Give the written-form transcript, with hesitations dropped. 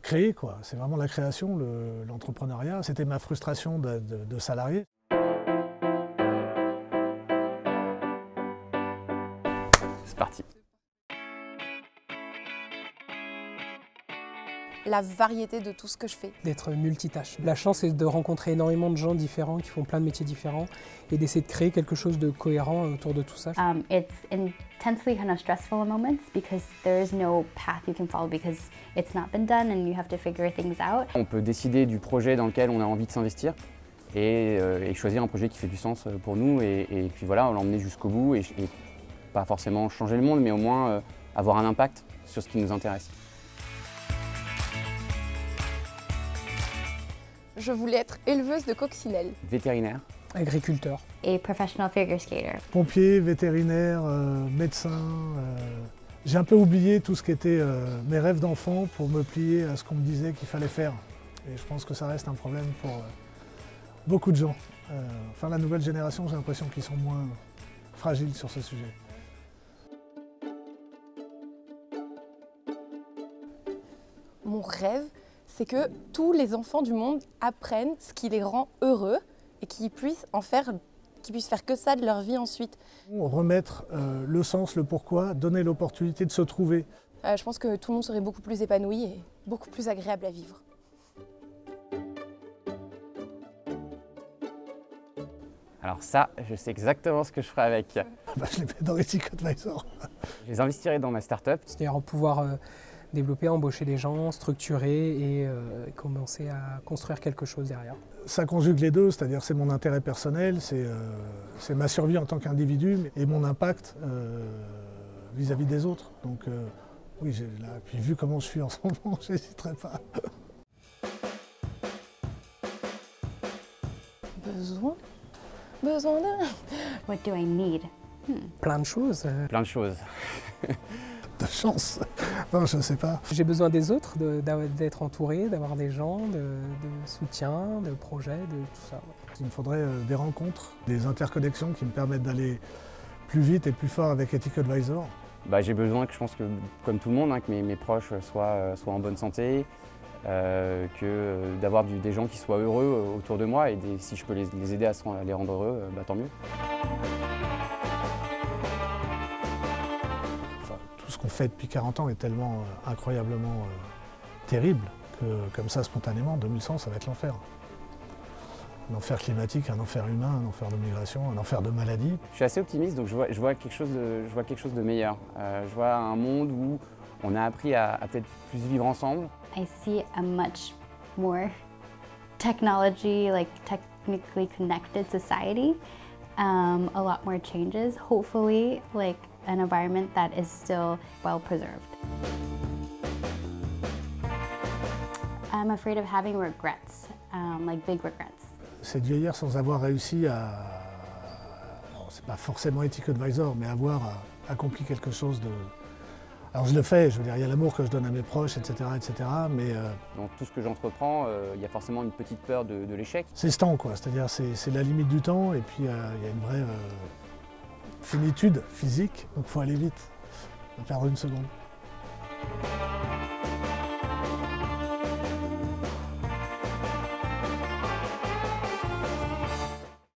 créer, quoi. C'est vraiment la création, l'entrepreneuriat. C'était ma frustration de salarié. C'est parti. La variété de tout ce que je fais. D'être multitâche. La chance, c'est de rencontrer énormément de gens différents qui font plein de métiers différents et d'essayer de créer quelque chose de cohérent autour de tout ça. It's intensely kind of stressful at moments because there is no path you can follow because it's not been done and you have to figure things out. On peut décider du projet dans lequel on a envie de s'investir et choisir un projet qui fait du sens pour nous et puis voilà, l'emmener jusqu'au bout et pas forcément changer le monde, mais au moins avoir un impact sur ce qui nous intéresse. Je voulais être éleveuse de coccinelles. Vétérinaire. Agriculteur. A professional figure skater. Pompier, vétérinaire, médecin. J'ai un peu oublié tout ce qui était mes rêves d'enfant pour me plier à ce qu'on me disait qu'il fallait faire. Et je pense que ça reste un problème pour beaucoup de gens. Enfin, la nouvelle génération, j'ai l'impression qu'ils sont moins fragiles sur ce sujet. Mon rêve, c'est que tous les enfants du monde apprennent ce qui les rend heureux et qu'ils puissent faire que ça de leur vie ensuite. Remettre le sens, le pourquoi, donner l'opportunité de se trouver. Je pense que tout le monde serait beaucoup plus épanoui et beaucoup plus agréable à vivre. Alors ça, je sais exactement ce que je ferai avec. Je les mets dans Ethic Advisor. Je les investirai dans ma start-up. C'est-à-dire pouvoir développer, embaucher des gens, structurer et commencer à construire quelque chose derrière. Ça conjugue les deux, c'est-à-dire c'est mon intérêt personnel, c'est ma survie en tant qu'individu et mon impact vis-à-vis des autres. Donc oui, puis vu comment je suis en ce moment, je n'hésiterai pas. Besoin de... What do I need? Plein de choses. Plein de choses. De chance. Non, je ne sais pas. J'ai besoin des autres, d'être entouré, d'avoir des gens, de soutien, de projets, de tout ça. Il me faudrait des rencontres, des interconnexions qui me permettent d'aller plus vite et plus fort avec Ethic Advisor. J'ai besoin, je pense que comme tout le monde, que mes proches soient en bonne santé, d'avoir des gens qui soient heureux autour de moi et si je peux les aider à les rendre heureux, tant mieux. Tout ce qu'on fait depuis 40 ans est tellement incroyablement terrible que comme ça, spontanément, 2100, ça va être l'enfer. Un enfer climatique, un enfer humain, un enfer de migration, un enfer de maladie. Je suis assez optimiste, donc je vois quelque chose de meilleur. Je vois un monde où on a appris à peut-être plus vivre ensemble. I see a much more technically connected society, a lot more changes, hopefully an environment that is still well preserved. I'm afraid of having regrets, big regrets. C'est de vieillir sans avoir réussi à, c'est pas forcément Ethic Advisor, mais avoir accompli quelque chose de... Alors je le fais, je veux dire, il y a l'amour que je donne à mes proches, etc. mais... Dans tout ce que j'entreprends, il y a forcément une petite peur de l'échec. C'est ce temps, quoi, c'est-à-dire c'est la limite du temps, et puis il y a une vraie finitude physique, donc il faut aller vite, pas perdre une seconde.